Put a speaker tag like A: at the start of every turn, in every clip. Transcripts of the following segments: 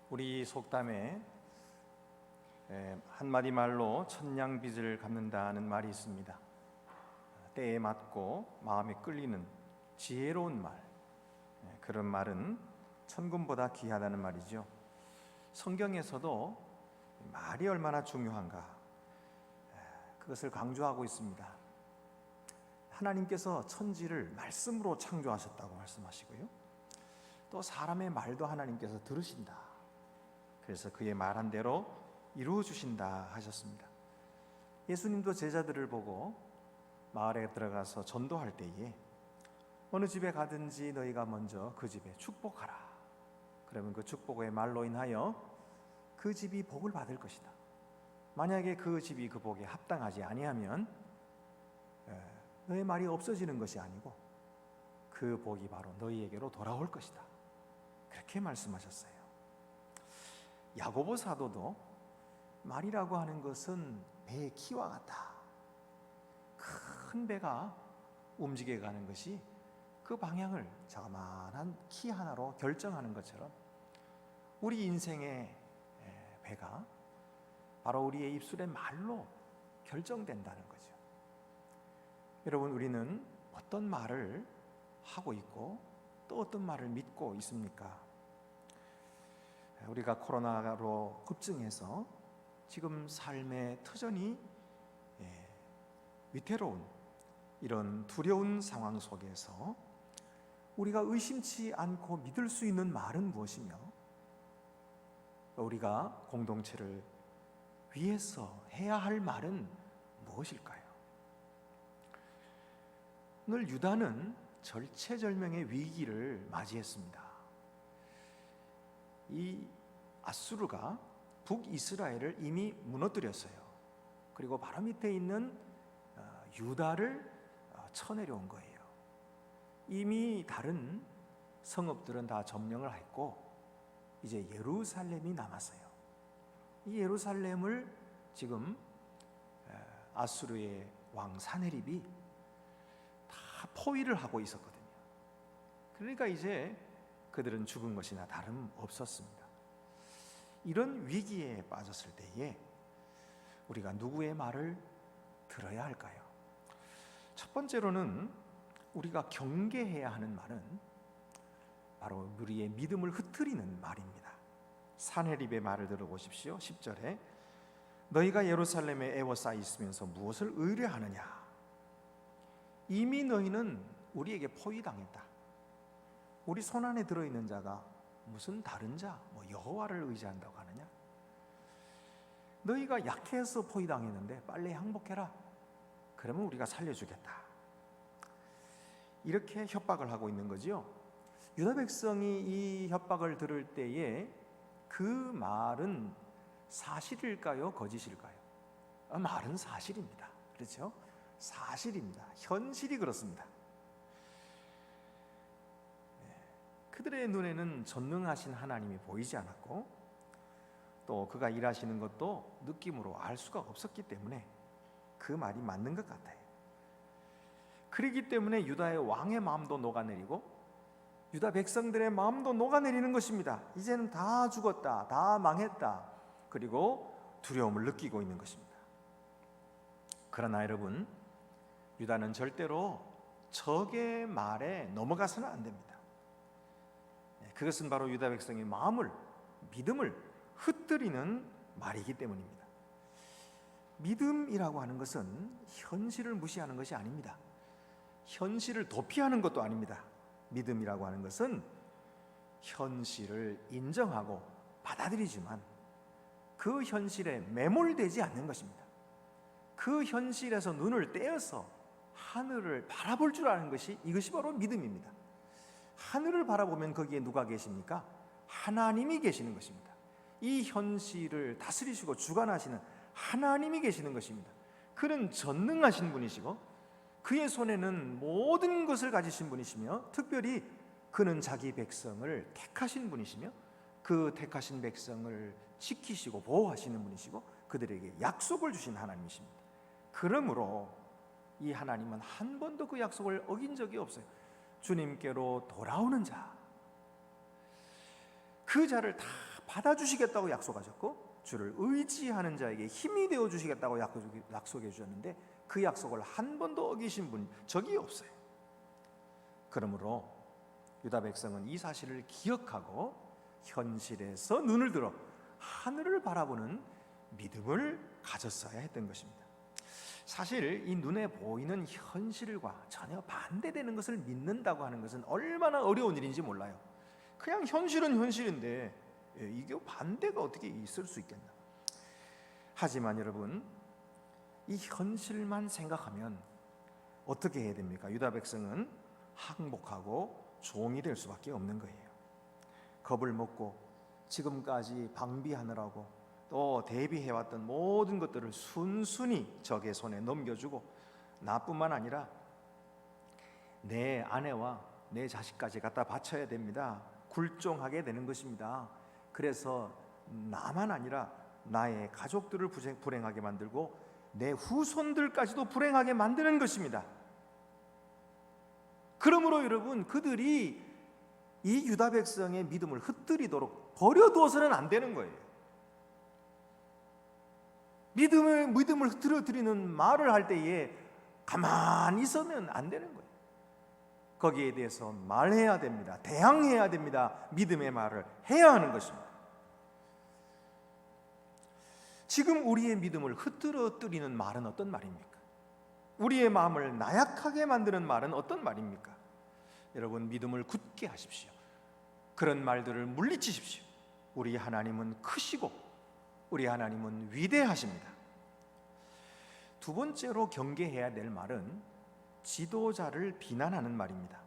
A: 우리 속담에 한마디 말로 천냥빚을 갚는다는 말이 있습니다. 때에 맞고 마음에 끌리는 지혜로운 말, 그런 말은 천금보다 귀하다는 말이죠. 성경에서도 말이 얼마나 중요한가, 그것을 강조하고 있습니다. 하나님께서 천지를 말씀으로 창조하셨다고 말씀하시고요, 또 사람의 말도 하나님께서 들으신다, 그래서 그의 말한 대로 이루어 주신다 하셨습니다. 예수님도 제자들을 보고 마을에 들어가서 전도할 때에 어느 집에 가든지 너희가 먼저 그 집에 축복하라. 그러면 그 축복의 말로 인하여 그 집이 복을 받을 것이다. 만약에 그 집이 그 복에 합당하지 아니하면 너의 말이 없어지는 것이 아니고 그 복이 바로 너희에게로 돌아올 것이다. 그렇게 말씀하셨어요. 야고보 사도도 말이라고 하는 것은 배의 키와 같다. 큰 배가 움직여가는 것이 그 방향을 자그마한 키 하나로 결정하는 것처럼 우리 인생의 배가 바로 우리의 입술의 말로 결정된다는 거죠. 여러분, 우리는 어떤 말을 하고 있고 또 어떤 말을 믿고 있습니까? 우리가 코로나로 급증해서 지금 삶의 터전이 위태로운 이런 두려운 상황 속에서 우리가 의심치 않고 믿을 수 있는 말은 무엇이며, 우리가 공동체를 위해서 해야 할 말은 무엇일까요? 오늘 유다는 절체절명의 위기를 맞이했습니다. 이 아수르가 북이스라엘을 이미 무너뜨렸어요. 그리고 바로 밑에 있는 유다를 쳐내려온 거예요. 이미 다른 성읍들은 다 점령을 했고 이제 예루살렘이 남았어요. 이 예루살렘을 지금 아수르의 왕 사네립이 다 포위를 하고 있었거든요. 그러니까 이제 그들은 죽은 것이나 다름없었습니다. 이런 위기에 빠졌을 때에 우리가 누구의 말을 들어야 할까요? 첫 번째로는 우리가 경계해야 하는 말은 바로 우리의 믿음을 흩트리는 말입니다. 사네립의 말을 들어보십시오. 10절에 너희가 예루살렘에 에워싸여 있으면서 무엇을 의뢰하느냐? 이미 너희는 우리에게 포위당했다. 우리 손안에 들어있는 자가 무슨 다른 자, 여호와를 의지한다고 하느냐? 너희가 약해서 포위당했는데 빨리 항복해라. 그러면 우리가 살려주겠다. 이렇게 협박을 하고 있는 거지요. 유다 백성이 이 협박을 들을 때에 그 말은 사실일까요? 거짓일까요? 말은 사실입니다. 그렇죠? 사실입니다. 현실이 그렇습니다. 그들의 눈에는 전능하신 하나님이 보이지 않았고 또 그가 일하시는 것도 느낌으로 알 수가 없었기 때문에 그 말이 맞는 것 같아요. 그렇기 때문에 유다의 왕의 마음도 녹아내리고 유다 백성들의 마음도 녹아내리는 것입니다. 이제는 다 죽었다, 다 망했다, 그리고 두려움을 느끼고 있는 것입니다. 그러나 여러분, 유다는 절대로 적의 말에 넘어가서는 안 됩니다. 그것은 바로 유다 백성의 마음을, 믿음을 흩뜨리는 말이기 때문입니다. 믿음이라고 하는 것은 현실을 무시하는 것이 아닙니다. 현실을 도피하는 것도 아닙니다. 믿음이라고 하는 것은 현실을 인정하고 받아들이지만 그 현실에 매몰되지 않는 것입니다. 그 현실에서 눈을 떼어서 하늘을 바라볼 줄 아는 것이, 이것이 바로 믿음입니다. 하늘을 바라보면 거기에 누가 계십니까? 하나님이 계시는 것입니다. 이 현실을 다스리시고 주관하시는 하나님이 계시는 것입니다. 그는 전능하신 분이시고 그의 손에는 모든 것을 가지신 분이시며 특별히 그는 자기 백성을 택하신 분이시며 그 택하신 백성을 지키시고 보호하시는 분이시고 그들에게 약속을 주신 하나님이십니다. 그러므로 이 하나님은 한 번도 그 약속을 어긴 적이 없어요. 주님께로 돌아오는 자, 그 자를 다 받아주시겠다고 약속하셨고 주를 의지하는 자에게 힘이 되어주시겠다고 약속해 주셨는데 그 약속을 한 번도 어기신 분 적이 없어요. 그러므로 유다 백성은 이 사실을 기억하고 현실에서 눈을 들어 하늘을 바라보는 믿음을 가졌어야 했던 것입니다. 사실 이 눈에 보이는 현실과 전혀 반대되는 것을 믿는다고 하는 것은 얼마나 어려운 일인지 몰라요. 그냥 현실은 현실인데 이게 반대가 어떻게 있을 수 있겠나. 하지만 여러분, 이 현실만 생각하면 어떻게 해야 됩니까? 유다 백성은 항복하고 종이 될 수밖에 없는 거예요. 겁을 먹고 지금까지 방비하느라고 또 대비해왔던 모든 것들을 순순히 적의 손에 넘겨주고 나뿐만 아니라 내 아내와 내 자식까지 갖다 바쳐야 됩니다. 굴종하게 되는 것입니다. 그래서 나만 아니라 나의 가족들을 불행하게 만들고 내 후손들까지도 불행하게 만드는 것입니다. 그러므로 여러분, 그들이 이 유다 백성의 믿음을 흩뜨리도록 버려두어서는 안 되는 거예요. 믿음을 흐트러뜨리는 말을 할 때에 가만히 있으면 안 되는 거예요. 거기에 대해서 말해야 됩니다. 대항해야 됩니다. 믿음의 말을 해야 하는 것입니다. 지금 우리의 믿음을 흐트러뜨리는 말은 어떤 말입니까? 우리의 마음을 나약하게 만드는 말은 어떤 말입니까? 여러분, 믿음을 굳게 하십시오. 그런 말들을 물리치십시오. 우리 하나님은 크시고 우리 하나님은 위대하십니다. 두 번째로 경계해야 될 말은 지도자를 비난하는 말입니다.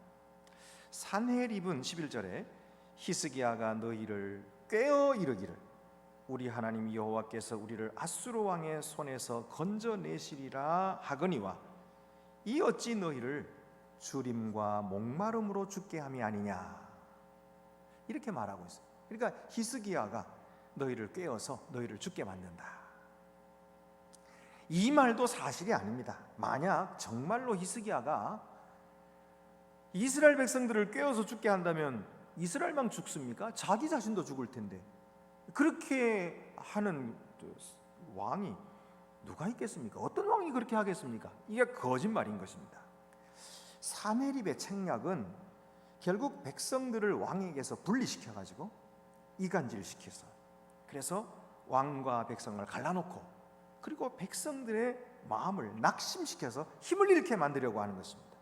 A: 산헤립은 11절에 히스기야가 너희를 꾀어 이르기를 우리 하나님 여호와께서 우리를 아수르 왕의 손에서 건져내시리라 하거니와 이 어찌 너희를 주림과 목마름으로 죽게 함이 아니냐, 이렇게 말하고 있어요. 그러니까 히스기야가 너희를 꾀어서 너희를 죽게 만든다. 이 말도 사실이 아닙니다. 만약 정말로 히스기야가 이스라엘 백성들을 꾀어서 죽게 한다면 이스라엘만 죽습니까? 자기 자신도 죽을 텐데 그렇게 하는 왕이 누가 있겠습니까? 어떤 왕이 그렇게 하겠습니까? 이게 거짓말인 것입니다. 산헤립의 책략은 결국 백성들을 왕에게서 분리시켜가지고 이간질시켜서 그래서 왕과 백성을 갈라놓고 그리고 백성들의 마음을 낙심시켜서 힘을 잃게 만들려고 하는 것입니다.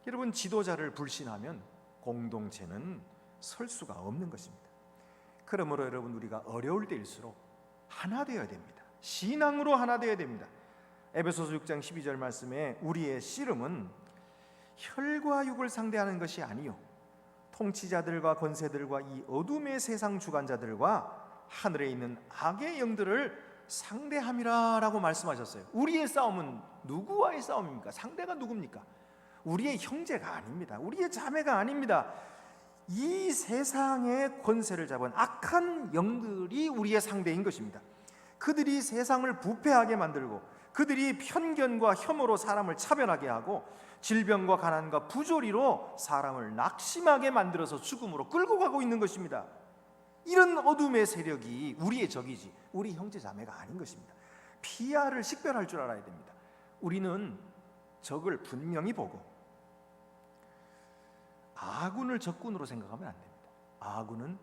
A: 여러분, 지도자를 불신하면 공동체는 설 수가 없는 것입니다. 그러므로 여러분, 우리가 어려울 때일수록 하나 되어야 됩니다. 신앙으로 하나 되어야 됩니다. 에베소서 6장 12절 말씀에 우리의 씨름은 혈과 육을 상대하는 것이 아니요 통치자들과 권세들과 이 어둠의 세상 주관자들과 하늘에 있는 악의 영들을 상대함이라 라고 말씀하셨어요. 우리의 싸움은 누구와의 싸움입니까? 상대가 누굽니까? 우리의 형제가 아닙니다. 우리의 자매가 아닙니다. 이 세상의 권세를 잡은 악한 영들이 우리의 상대인 것입니다. 그들이 세상을 부패하게 만들고 그들이 편견과 혐오로 사람을 차별하게 하고 질병과 가난과 부조리로 사람을 낙심하게 만들어서 죽음으로 끌고 가고 있는 것입니다. 이런 어둠의 세력이 우리의 적이지 우리 형제 자매가 아닌 것입니다. 피아를 식별할 줄 알아야 됩니다. 우리는 적을 분명히 보고 아군을 적군으로 생각하면 안 됩니다. 아군은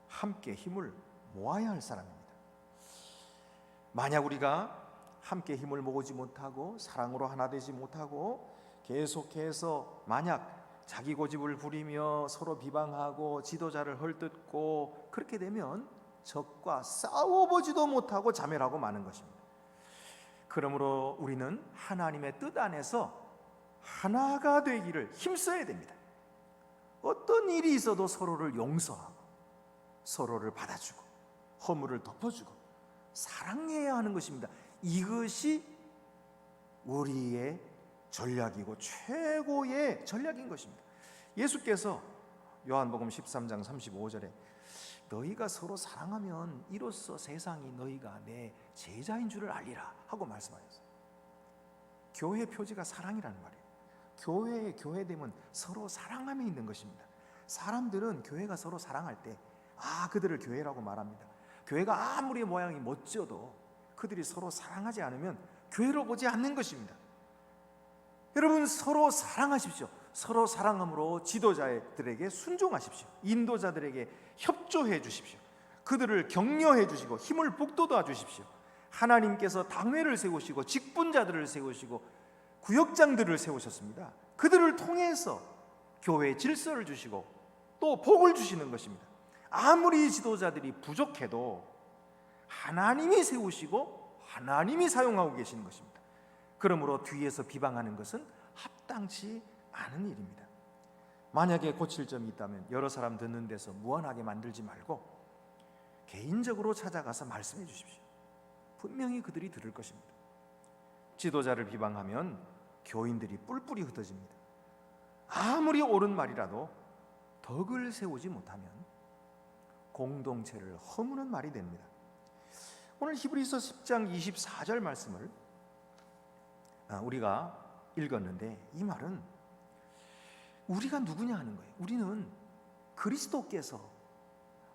A: 함께 힘을 모아야 할 사람입니다. 만약 우리가 함께 힘을 모으지 못하고 사랑으로 하나 되지 못하고 계속해서 만약 자기 고집을 부리며 서로 비방하고 지도자를 헐뜯고 그렇게 되면 적과 싸워보지도 못하고 자멸하고 마는 것입니다. 그러므로 우리는 하나님의 뜻 안에서 하나가 되기를 힘써야 됩니다. 어떤 일이 있어도 서로를 용서하고 서로를 받아주고 허물을 덮어주고 사랑해야 하는 것입니다. 이것이 우리의 전략이고 최고의 전략인 것입니다. 예수께서 요한복음 13장 35절에 너희가 서로 사랑하면 이로써 세상이 너희가 내 제자인 줄을 알리라 하고 말씀하셨어요. 교회 표지가 사랑이라는 말이에요. 교회의 교회됨은 서로 사랑함에 있는 것입니다. 사람들은 교회가 서로 사랑할 때 그들을 교회라고 말합니다. 교회가 아무리 모양이 멋져도 그들이 서로 사랑하지 않으면 교회로 보지 않는 것입니다. 여러분, 서로 사랑하십시오. 서로 사랑함으로 지도자들에게 순종하십시오. 인도자들에게 협조해 주십시오. 그들을 격려해 주시고 힘을 북돋아 주십시오. 하나님께서 당회를 세우시고 직분자들을 세우시고 구역장들을 세우셨습니다. 그들을 통해서 교회의 질서를 주시고 또 복을 주시는 것입니다. 아무리 지도자들이 부족해도 하나님이 세우시고 하나님이 사용하고 계시는 것입니다. 그러므로 뒤에서 비방하는 것은 합당치 않은 일입니다. 만약에 고칠 점이 있다면 여러 사람 듣는 데서 무한하게 만들지 말고 개인적으로 찾아가서 말씀해 주십시오. 분명히 그들이 들을 것입니다. 지도자를 비방하면 교인들이 뿔뿔이 흩어집니다. 아무리 옳은 말이라도 덕을 세우지 못하면 공동체를 허무는 말이 됩니다. 오늘 히브리서 10장 24절 말씀을 우리가 읽었는데, 이 말은 우리가 누구냐 하는 거예요. 우리는 그리스도께서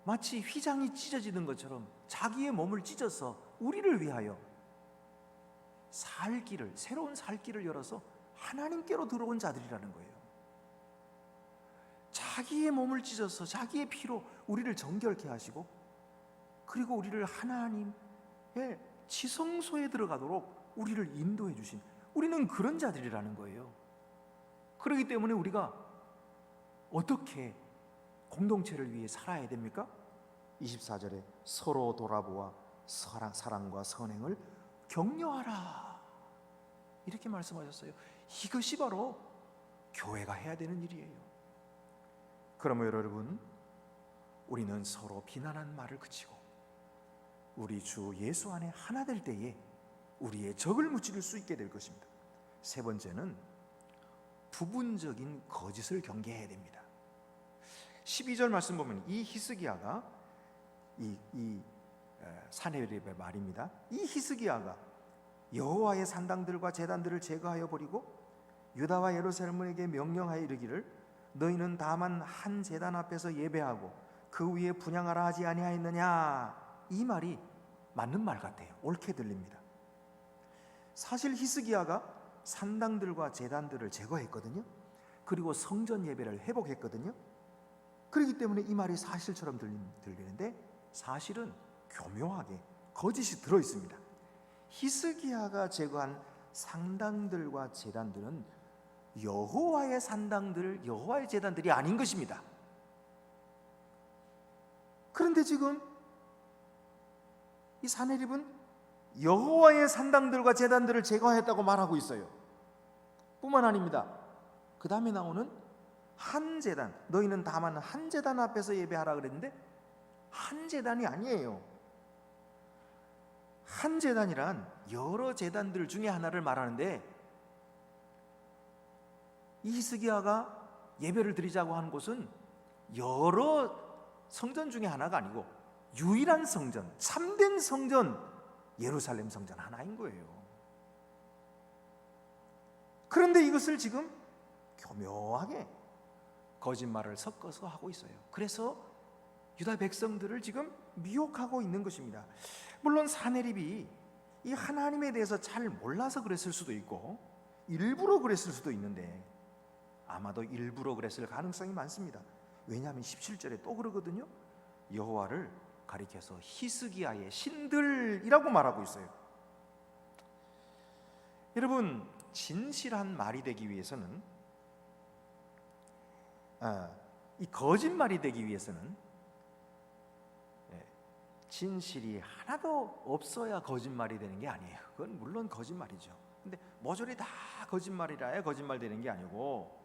A: 마치 휘장이 찢어지는 것처럼 자기의 몸을 찢어서 우리를 위하여 살 길을, 새로운 살 길을 열어서 하나님께로 들어온 자들이라는 거예요. 자기의 몸을 찢어서 자기의 피로 우리를 정결케 하시고, 그리고 우리를 하나님의 지성소에 들어가도록 우리를 인도해 주신, 우리는 그런 자들이라는 거예요. 그렇기 때문에 우리가 어떻게 공동체를 위해 살아야 됩니까? 24절에 서로 돌아보아 사랑과 선행을 격려하라, 이렇게 말씀하셨어요. 이것이 바로 교회가 해야 되는 일이에요. 그러면 여러분, 우리는 서로 비난하는 말을 그치고 우리 주 예수 안에 하나 될 때에 우리의 적을 무찌를 수 있게 될 것입니다. 세 번째는 부분적인 거짓을 경계해야 됩니다. 12절 말씀 보면 이 히스기야가 이 사네립의 말입니다. 이 히스기야가 여호와의 산당들과 제단들을 제거하여 버리고 유다와 예루살렘에게 명령하여 이르기를 너희는 다만 한 제단 앞에서 예배하고 그 위에 분향하라 하지 아니하였느냐. 이 말이 맞는 말 같아요. 옳게 들립니다. 사실 히스기야가 산당들과 제단들을 제거했거든요. 그리고 성전 예배를 회복했거든요. 그렇기 때문에 이 말이 사실처럼 들리는데 사실은 교묘하게 거짓이 들어있습니다. 히스기야가 제거한 산당들과 제단들은 여호와의 산당들, 여호와의 제단들이 아닌 것입니다. 그런데 지금 이 사네립은 여호와의 산당들과 제단들을 제거했다고 말하고 있어요. 뿐만 아닙니다. 그 다음에 나오는 한 제단, 너희는 다만 한 제단 앞에서 예배하라 그랬는데 한 제단이 아니에요. 한 제단이란 여러 제단들 중에 하나를 말하는데, 이 히스기야가 예배를 드리자고 하는 곳은 여러 성전 중에 하나가 아니고 유일한 성전, 참된 성전, 예루살렘 성전 하나인 거예요. 그런데 이것을 지금 교묘하게 거짓말을 섞어서 하고 있어요. 그래서 유다 백성들을 지금 미혹하고 있는 것입니다. 물론 사네립이 이 하나님에 대해서 잘 몰라서 그랬을 수도 있고 일부러 그랬을 수도 있는데, 아마도 일부러 그랬을 가능성이 많습니다. 왜냐하면 17절에 또 그러거든요. 여호와를 가리켜서 히스기야의 신들이라고 말하고 있어요. 여러분, 진실한 말이 되기 위해서는, 이 거짓말이 되기 위해서는 진실이 하나도 없어야 거짓말이 되는 게 아니에요. 그건 물론 거짓말이죠. 근데 모조리 다 거짓말이라야 거짓말 되는 게 아니고,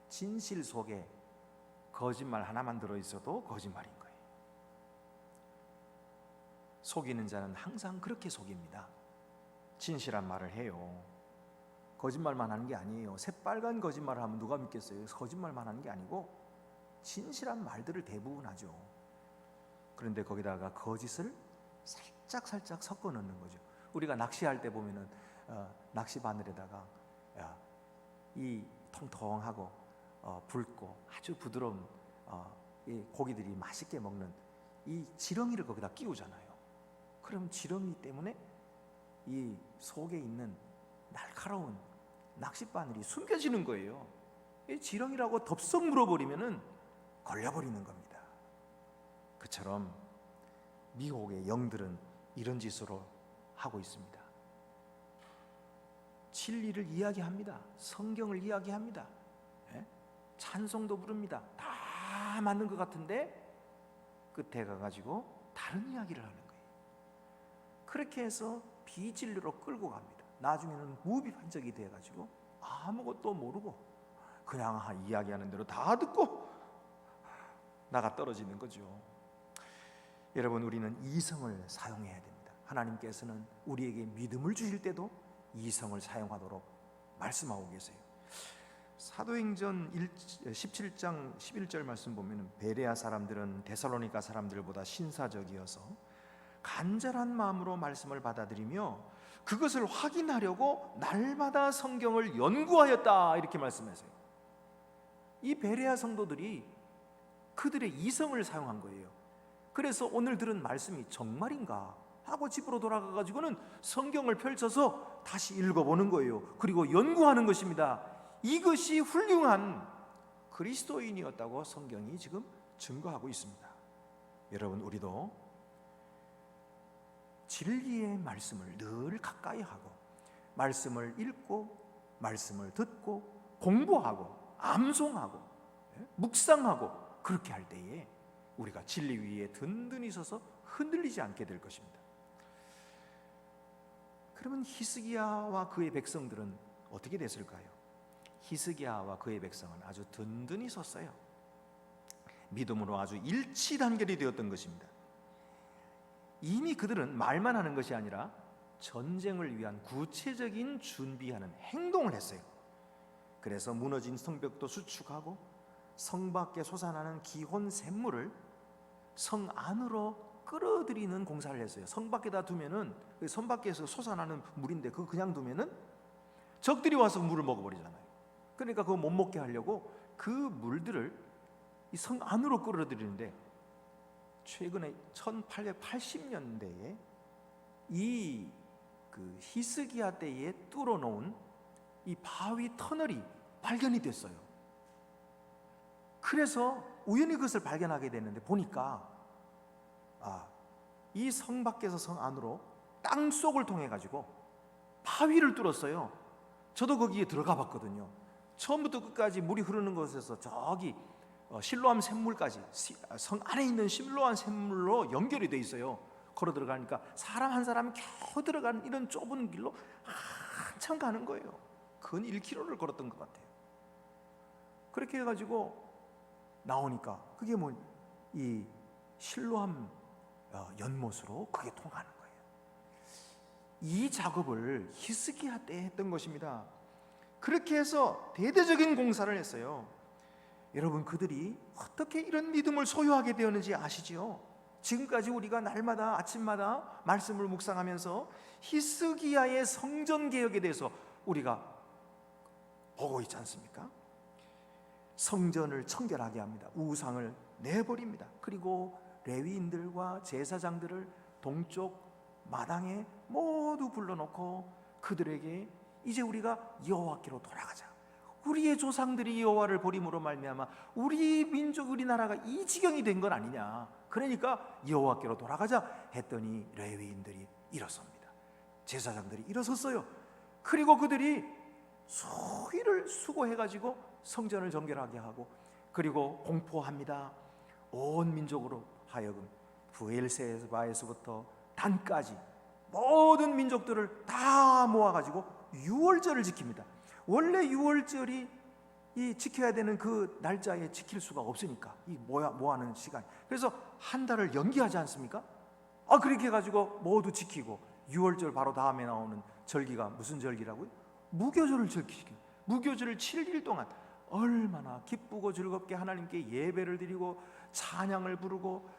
A: 진실 속에 거짓말 하나만 들어있어도 거짓말인 거예요. 속이는 자는 항상 그렇게 속입니다. 진실한 말을 해요. 거짓말만 하는 게 아니에요. 새빨간 거짓말을 하면 누가 믿겠어요? 거짓말만 하는 게 아니고 진실한 말들을 대부분 하죠. 그런데 거기다가 거짓을 살짝 섞어 넣는 거죠. 우리가 낚시할 때 보면은 낚시 바늘에다가 이 통통하고 붉고 아주 부드러운 이 고기들이 맛있게 먹는 이 지렁이를 거기다 끼우잖아요. 그럼 지렁이 때문에 이 속에 있는 날카로운 낚싯바늘이 숨겨지는 거예요. 이 지렁이라고 덥석 물어버리면은 걸려버리는 겁니다. 그처럼 미혹의 영들은 이런 짓으로 하고 있습니다. 진리를 이야기합니다. 성경을 이야기합니다. 찬송도 부릅니다. 다 맞는 것 같은데 끝에 가가지고 다른 이야기를 하는 거예요. 그렇게 해서 비진리로 끌고 갑니다. 나중에는 무비판적이 돼가지고 아무것도 모르고 그냥 이야기하는 대로 다 듣고 나가 떨어지는 거죠. 여러분, 우리는 이성을 사용해야 됩니다. 하나님께서는 우리에게 믿음을 주실 때도 이성을 사용하도록 말씀하고 계세요. 사도행전 17장 11절 말씀 보면 베레아 사람들은 데살로니가 사람들보다 신사적이어서 간절한 마음으로 말씀을 받아들이며 그것을 확인하려고 날마다 성경을 연구하였다, 이렇게 말씀하세요. 이 베레아 성도들이 그들의 이성을 사용한 거예요. 그래서 오늘 들은 말씀이 정말인가 하고 집으로 돌아가가지고는 성경을 펼쳐서 다시 읽어보는 거예요. 그리고 연구하는 것입니다. 이것이 훌륭한 그리스도인이었다고 성경이 지금 증거하고 있습니다. 여러분, 우리도 진리의 말씀을 늘 가까이 하고 말씀을 읽고 말씀을 듣고 공부하고 암송하고 묵상하고 그렇게 할 때에 우리가 진리 위에 든든히 서서 흔들리지 않게 될 것입니다. 그러면 히스기야와 그의 백성들은 어떻게 됐을까요? 히스기야와 그의 백성은 아주 든든히 섰어요. 믿음으로 아주 일치단결이 되었던 것입니다. 이미 그들은 말만 하는 것이 아니라 전쟁을 위한 구체적인 준비하는 행동을 했어요. 그래서 무너진 성벽도 수축하고 성 밖에 솟아나는 기혼 샘물을 성 안으로 끌어들이는 공사를 했어요. 성 밖에다 두면은 성 밖에서 솟아나는 물인데 그거 그냥 두면은 적들이 와서 물을 먹어버리잖아요. 그러니까 그거 못 먹게 하려고 그 물들을 이 성 안으로 끌어들이는데, 최근에 1880년대에 이 그 히스기야 때에 뚫어놓은 이 바위 터널이 발견이 됐어요. 그래서 우연히 그것을 발견하게 됐는데 보니까 이 성 밖에서 성 안으로 땅 속을 통해 가지고 바위를 뚫었어요. 저도 거기에 들어가 봤거든요. 처음부터 끝까지 물이 흐르는 곳에서 저기 실로암 샘물까지 성 안에 있는 실로암 샘물로 연결이 돼 있어요. 걸어 들어가니까 사람 한 사람이 겨우 들어가는 이런 좁은 길로 한참 가는 거예요. 근 1km를 걸었던 것 같아요. 그렇게 해가지고 나오니까 그게 뭐 이 실로암 연못으로 그게 통하는 거예요. 이 작업을 히스기야 때 했던 것입니다. 그렇게 해서 대대적인 공사를 했어요. 여러분, 그들이 어떻게 이런 믿음을 소유하게 되었는지 아시지요? 지금까지 우리가 날마다 아침마다 말씀을 묵상하면서 히스기야의 성전 개혁에 대해서 우리가 보고 있지 않습니까? 성전을 청결하게 합니다. 우상을 내버립니다. 그리고 레위인들과 제사장들을 동쪽 마당에 모두 불러놓고 그들에게 이제 우리가 여호와께로 돌아가자. 우리의 조상들이 여호와를 버림으로 말미암아 우리 민족, 우리나라가 이 지경이 된 건 아니냐. 그러니까 여호와께로 돌아가자 했더니 레위인들이 일어섭니다. 제사장들이 일어섰어요. 그리고 그들이 수일을 수고해가지고 성전을 정결하게 하고 그리고 공포합니다. 온 민족으로 하여금 브엘세바에서부터 단까지 모든 민족들을 다 모아가지고 유월절을 지킵니다. 원래 유월절이 이 지켜야 되는 그 날짜에 지킬 수가 없으니까 이 모아는 시간, 그래서 한 달을 연기하지 않습니까? 그렇게 해가지고 모두 지키고 유월절 바로 다음에 나오는 절기가 무슨 절기라고요? 무교절을 지키고 무교절을 7일 동안 얼마나 기쁘고 즐겁게 하나님께 예배를 드리고 찬양을 부르고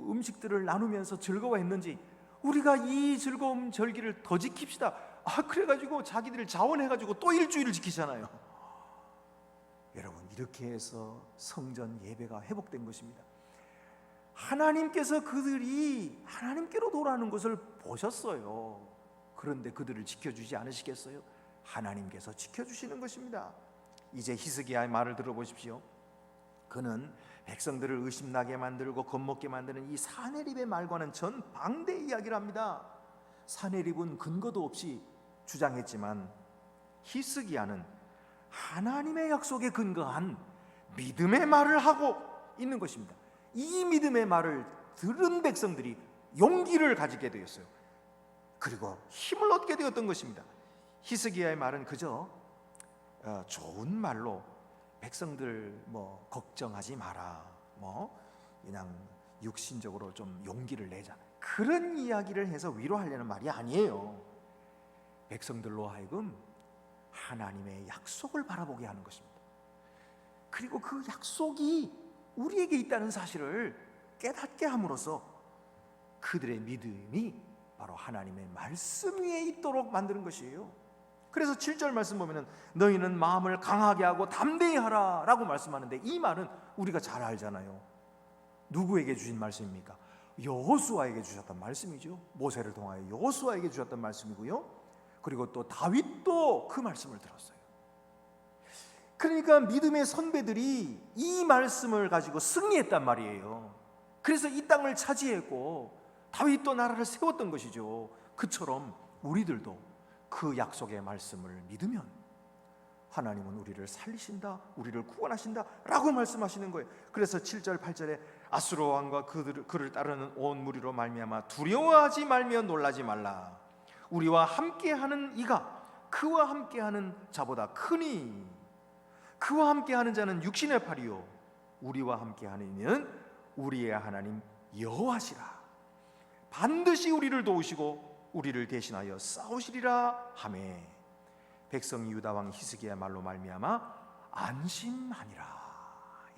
A: 음식들을 나누면서 즐거워했는지 우리가 이 즐거운 절기를 더 지킵시다. 그래가지고 자기들 자원해가지고 또 일주일을 지키잖아요. 여러분, 이렇게 해서 성전 예배가 회복된 것입니다. 하나님께서 그들이 하나님께로 돌아오는 것을 보셨어요. 그런데 그들을 지켜주지 않으시겠어요? 하나님께서 지켜주시는 것입니다. 이제 히스기야의 말을 들어보십시오. 그는 백성들을 의심나게 만들고 겁먹게 만드는 이 사네립의 말과는 전방대 이야기를 합니다. 사네립은 근거도 없이 주장했지만 히스기야는 하나님의 약속에 근거한 믿음의 말을 하고 있는 것입니다. 이 믿음의 말을 들은 백성들이 용기를 가지게 되었어요. 그리고 힘을 얻게 되었던 것입니다. 히스기야의 말은 그저 좋은 말로 백성들 걱정하지 마라, 그냥 육신적으로 좀 용기를 내자, 그런 이야기를 해서 위로하려는 말이 아니에요. 백성들로 하여금 하나님의 약속을 바라보게 하는 것입니다. 그리고 그 약속이 우리에게 있다는 사실을 깨닫게 함으로써 그들의 믿음이 바로 하나님의 말씀 위에 있도록 만드는 것이에요. 그래서 7절 말씀 보면은 너희는 마음을 강하게 하고 담대히 하라 라고 말씀하는데, 이 말은 우리가 잘 알잖아요. 누구에게 주신 말씀입니까? 여호수아에게 주셨던 말씀이죠. 모세를 통하여 여호수아에게 주셨던 말씀이고요. 그리고 또 다윗도 그 말씀을 들었어요. 그러니까 믿음의 선배들이 이 말씀을 가지고 승리했단 말이에요. 그래서 이 땅을 차지했고 다윗도 나라를 세웠던 것이죠. 그처럼 우리들도 그 약속의 말씀을 믿으면 하나님은 우리를 살리신다, 우리를 구원하신다 라고 말씀하시는 거예요. 그래서 7절 8절에 아수르 왕과 그를 따르는 온 무리로 말미암아 두려워하지 말며 놀라지 말라. 우리와 함께하는 이가 그와 함께하는 자보다 크니 그와 함께하는 자는 육신의 팔이요 우리와 함께하는 이는 우리의 하나님 여호와시라. 반드시 우리를 도우시고 우리를 대신하여 싸우시리라 하매 백성 유다 왕 히스기야 말로 말미암아 안심하니라.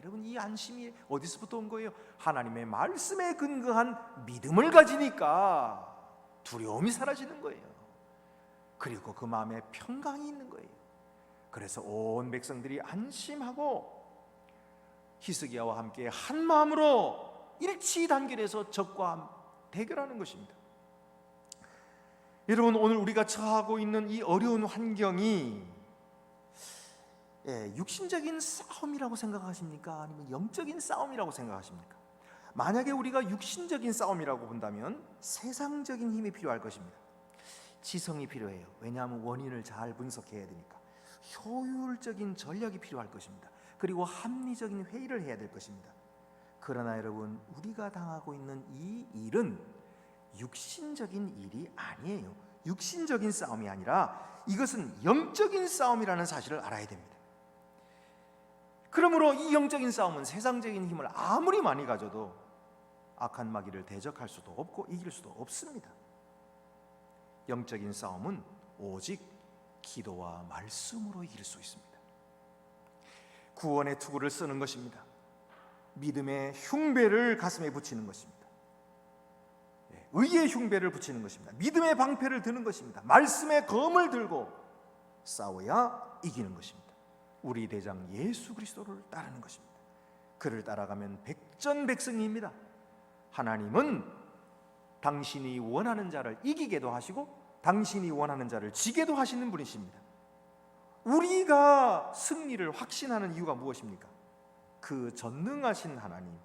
A: 여러분, 이 안심이 어디서부터 온 거예요? 하나님의 말씀에 근거한 믿음을 가지니까 두려움이 사라지는 거예요. 그리고 그 마음에 평강이 있는 거예요. 그래서 온 백성들이 안심하고 히스기야와 함께 한 마음으로 일치 단결해서 적과 대결하는 것입니다. 여러분, 오늘 우리가 처하고 있는 이 어려운 환경이 육신적인 싸움이라고 생각하십니까? 아니면 영적인 싸움이라고 생각하십니까? 만약에 우리가 육신적인 싸움이라고 본다면 세상적인 힘이 필요할 것입니다. 지성이 필요해요. 왜냐하면 원인을 잘 분석해야 되니까. 효율적인 전략이 필요할 것입니다. 그리고 합리적인 회의를 해야 될 것입니다. 그러나 여러분, 우리가 당하고 있는 이 일은 육신적인 일이 아니에요. 육신적인 싸움이 아니라 이것은 영적인 싸움이라는 사실을 알아야 됩니다. 그러므로 이 영적인 싸움은 세상적인 힘을 아무리 많이 가져도 악한 마귀를 대적할 수도 없고 이길 수도 없습니다. 영적인 싸움은 오직 기도와 말씀으로 이길 수 있습니다. 구원의 투구를 쓰는 것입니다. 믿음의 흉배를 가슴에 붙이는 것입니다. 의의 흉배를 붙이는 것입니다. 믿음의 방패를 드는 것입니다. 말씀의 검을 들고 싸워야 이기는 것입니다. 우리 대장 예수 그리스도를 따르는 것입니다. 그를 따라가면 백전백승입니다. 하나님은 당신이 원하는 자를 이기게도 하시고 당신이 원하는 자를 지게도 하시는 분이십니다. 우리가 승리를 확신하는 이유가 무엇입니까? 그 전능하신 하나님,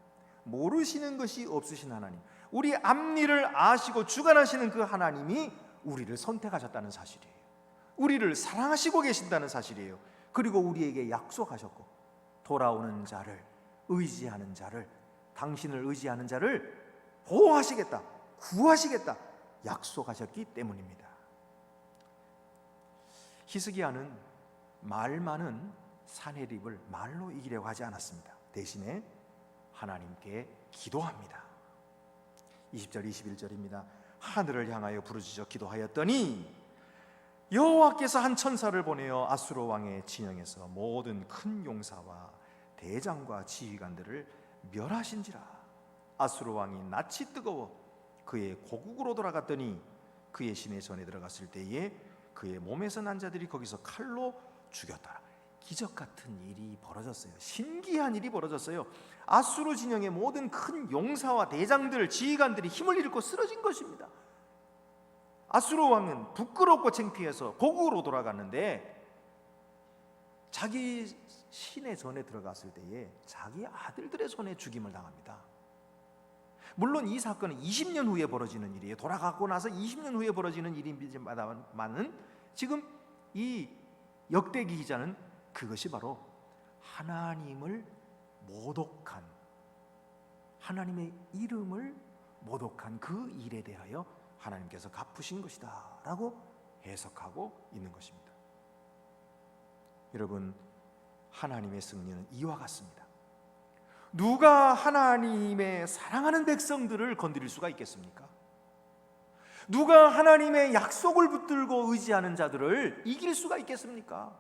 A: 모르시는 것이 없으신 하나님, 우리 앞일을 아시고 주관하시는 그 하나님이 우리를 선택하셨다는 사실이에요. 우리를 사랑하시고 계신다는 사실이에요. 그리고 우리에게 약속하셨고 돌아오는 자를, 의지하는 자를, 당신을 의지하는 자를 보호하시겠다, 구하시겠다 약속하셨기 때문입니다. 히스기야는 말 많은 사네립을 말로 이기려고 하지 않았습니다. 대신에 하나님께 기도합니다. 20절 21절입니다. 하늘을 향하여 부르짖어 기도하였더니 여호와께서 한 천사를 보내어 아수르 왕의 진영에서 모든 큰 용사와 대장과 지휘관들을 멸하신지라. 아수르 왕이 낯이 뜨거워 그의 고국으로 돌아갔더니 그의 시내 전에 들어갔을 때에 그의 몸에서 난 자들이 거기서 칼로 죽였더라. 기적 같은 일이 벌어졌어요. 신기한 일이 벌어졌어요. 아수르 진영의 모든 큰 용사와 대장들, 지휘관들이 힘을 잃고 쓰러진 것입니다. 아수르 왕은 부끄럽고 창피해서 고국으로 돌아갔는데 자기 신의 전에 들어갔을 때에 자기 아들들의 손에 죽임을 당합니다. 물론 이 사건은 20년 후에 벌어지는 일이에요. 돌아가고 나서 20년 후에 벌어지는 일입니다만은 지금 이 역대기 기자는 그것이 바로 하나님을 모독한, 하나님의 이름을 모독한 그 일에 대하여 하나님께서 갚으신 것이다 라고 해석하고 있는 것입니다. 여러분, 하나님의 승리는 이와 같습니다. 누가 하나님의 사랑하는 백성들을 건드릴 수가 있겠습니까? 누가 하나님의 약속을 붙들고 의지하는 자들을 이길 수가 있겠습니까?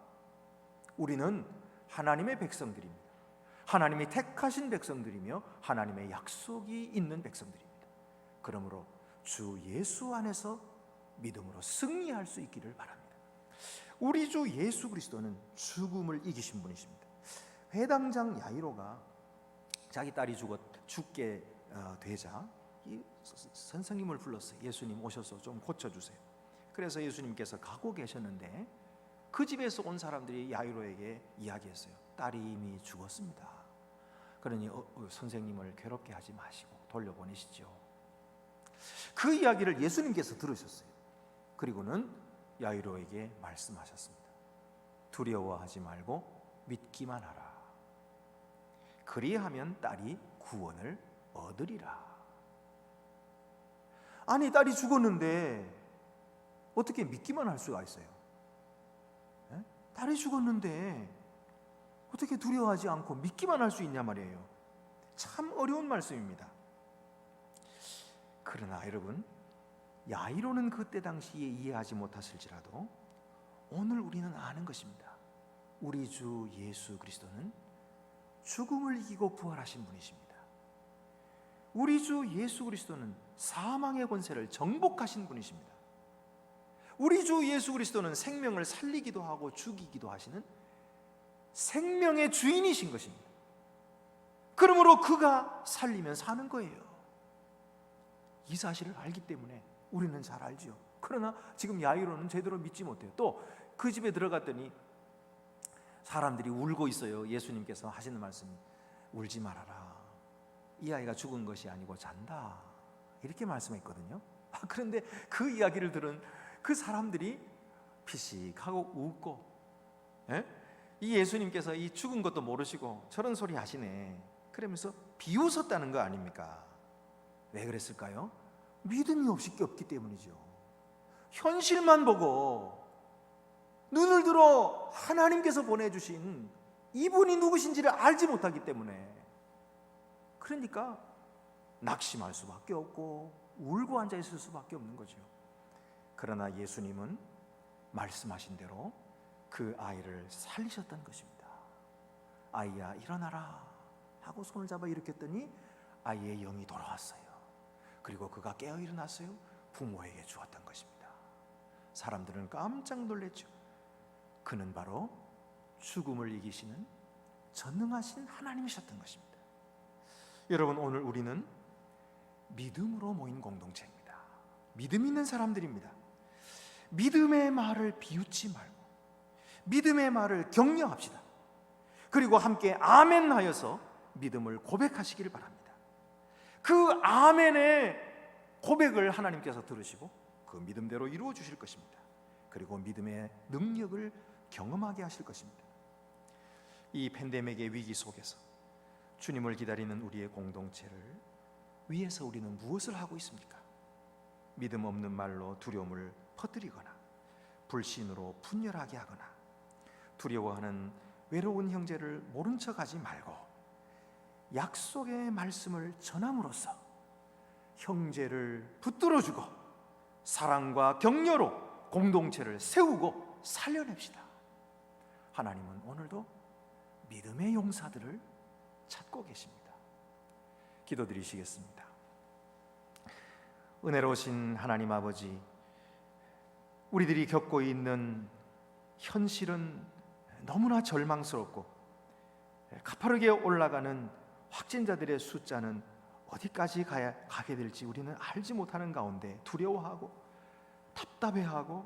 A: 우리는 하나님의 백성들입니다. 하나님이 택하신 백성들이며 하나님의 약속이 있는 백성들입니다. 그러므로 주 예수 안에서 믿음으로 승리할 수 있기를 바랍니다. 우리 주 예수 그리스도는 죽음을 이기신 분이십니다. 회당장 야이로가 자기 딸이 죽게 되자 이 선생님을 불렀어요. 예수님 오셔서 좀 고쳐주세요. 그래서 예수님께서 가고 계셨는데 그 집에서 온 사람들이 야이로에게 이야기했어요. 딸이 이미 죽었습니다. 그러니 선생님을 괴롭게 하지 마시고 돌려보내시죠. 그 이야기를 예수님께서 들으셨어요. 그리고는 야이로에게 말씀하셨습니다. 두려워하지 말고 믿기만 하라. 그리하면 딸이 구원을 얻으리라. 아니, 딸이 죽었는데 어떻게 믿기만 할 수가 있어요? 에? 딸이 죽었는데 어떻게 두려워하지 않고 믿기만 할 수 있냐 말이에요. 참 어려운 말씀입니다. 그러나 여러분, 야이로는 그때 당시에 이해하지 못했을지라도 오늘 우리는 아는 것입니다. 우리 주 예수 그리스도는 죽음을 이기고 부활하신 분이십니다. 우리 주 예수 그리스도는 사망의 권세를 정복하신 분이십니다. 우리 주 예수 그리스도는 생명을 살리기도 하고 죽이기도 하시는 생명의 주인이신 것입니다. 그러므로 그가 살리면 사는 거예요. 이 사실을 알기 때문에 우리는 잘 알지요. 그러나 지금 야이로는 제대로 믿지 못해요. 또 그 집에 들어갔더니 사람들이 울고 있어요. 예수님께서 하시는 말씀이 울지 말아라. 이 아이가 죽은 것이 아니고 잔다. 이렇게 말씀했거든요. 그런데 그 이야기를 들은 그 사람들이 피식하고 웃고, 이 예수님께서 이 죽은 것도 모르시고 저런 소리 하시네. 그러면서 비웃었다는 거 아닙니까? 왜 그랬을까요? 믿음이 없기 때문이죠. 현실만 보고 눈을 들어 하나님께서 보내주신 이분이 누구신지를 알지 못하기 때문에, 그러니까 낙심할 수밖에 없고 울고 앉아있을 수밖에 없는 거죠. 그러나 예수님은 말씀하신 대로 그 아이를 살리셨던 것입니다. 아이야 일어나라 하고 손을 잡아 일으켰더니 아이의 영이 돌아왔어요. 그리고 그가 깨어 일어났어요. 부모에게 주었던 것입니다. 사람들은 깜짝 놀랐죠. 그는 바로 죽음을 이기시는 전능하신 하나님이셨던 것입니다. 여러분, 오늘 우리는 믿음으로 모인 공동체입니다. 믿음 있는 사람들입니다. 믿음의 말을 비웃지 말고 믿음의 말을 격려합시다. 그리고 함께 아멘 하여서 믿음을 고백하시기를 바랍니다. 그 아멘의 고백을 하나님께서 들으시고 그 믿음대로 이루어 주실 것입니다. 그리고 믿음의 능력을 경험하게 하실 것입니다. 이 팬데믹의 위기 속에서 주님을 기다리는 우리의 공동체를 위해서 우리는 무엇을 하고 있습니까? 믿음 없는 말로 두려움을 퍼뜨리거나 불신으로 분열하게 하거나 두려워하는 외로운 형제를 모른 척하지 말고 약속의 말씀을 전함으로써 형제를 붙들어주고 사랑과 격려로 공동체를 세우고 살려냅시다. 하나님은 오늘도 믿음의 용사들을 찾고 계십니다. 기도드리시겠습니다. 은혜로우신 하나님 아버지, 우리들이 겪고 있는 현실은 너무나 절망스럽고 가파르게 올라가는 확진자들의 숫자는 어디까지 가게 될지 우리는 알지 못하는 가운데 두려워하고 답답해하고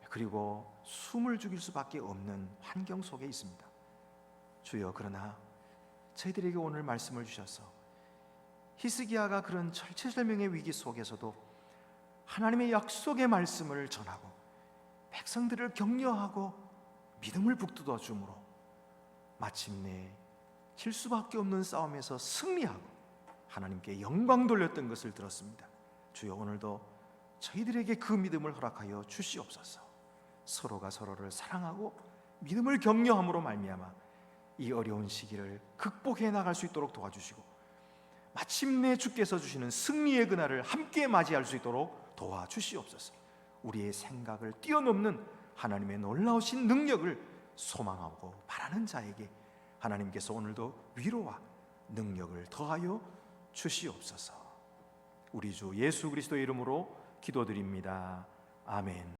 A: 그리고 숨을 죽일 수밖에 없는 환경 속에 있습니다. 주여, 그러나 저희들에게 오늘 말씀을 주셔서 히스기야가 그런 절체절명의 위기 속에서도 하나님의 약속의 말씀을 전하고 백성들을 격려하고 믿음을 북돋워 주므로 마침내 질 수밖에 없는 싸움에서 승리하고 하나님께 영광 돌렸던 것을 들었습니다. 주여, 오늘도 저희들에게 그 믿음을 허락하여 주시옵소서. 서로가 서로를 사랑하고 믿음을 격려함으로 말미암아 이 어려운 시기를 극복해 나갈 수 있도록 도와주시고 마침내 주께서 주시는 승리의 그날을 함께 맞이할 수 있도록 도와주시옵소서. 우리의 생각을 뛰어넘는 하나님의 놀라우신 능력을 소망하고 바라는 자에게 하나님께서 오늘도 위로와 능력을 더하여 주시옵소서. 우리 주 예수 그리스도의 이름으로 기도드립니다. 아멘.